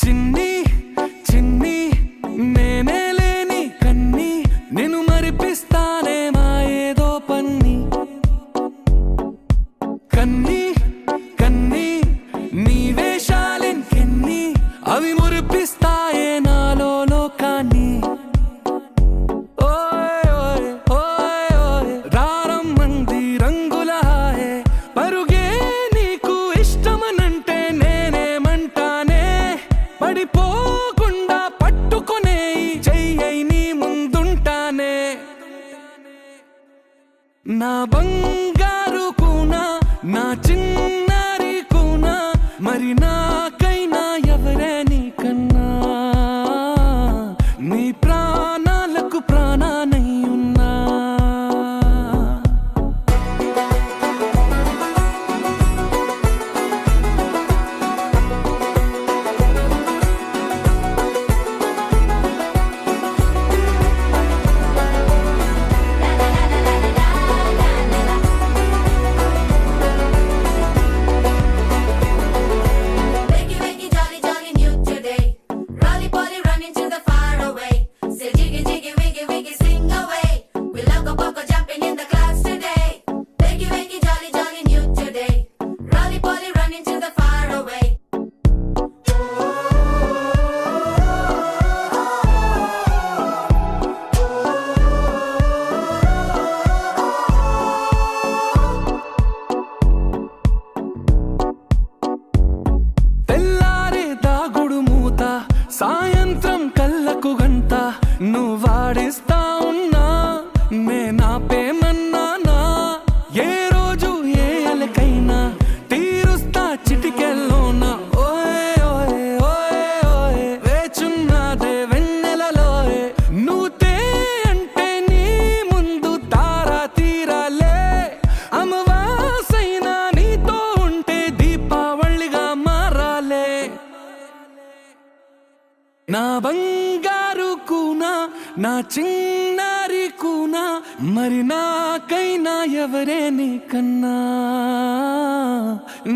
చిన్ని చిన్ని నేనే లేని కన్ని నేను మరిపిస్తానే మా ఏదో పన్ని కన్ని కన్ని నీ వేషాలెన్ని అవి మురిపిస్తాయే నాలో లోకాన్ని పడిపోకుండా పట్టుకునే చెయ్యై నీ ముందుంటానే నా బంగారు కూనా నా చిన్నారి కూనా మరి నాకైనా ఎవరే నీకన్నా నీ ప్రాణాలకు ప్రాణానై ఉన్నా సాయంత్రం కళ్ళకు గంట నువ్వాడిస్తా ఉన్నా నేనాపేమన్నానా ఏ రోజు ఏ అలకైనా తీరుస్తా చిటికెల్లోనా ఓయే ఓయే ఓయే ఓయే వేచున్నదే వెన్నెలలోయే నువ్వుతే అంటే నీ ముందు తారా తీరాలే అమవాసైనా నీతో ఉంటే దీపావళిగా మారాలే నా బంగారు కూనా నా చిన్నారి కూనా మరి నాకైనా ఎవరే నీకన్నా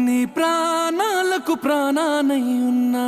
నీ ప్రాణాలకు ప్రాణానై ఉన్నా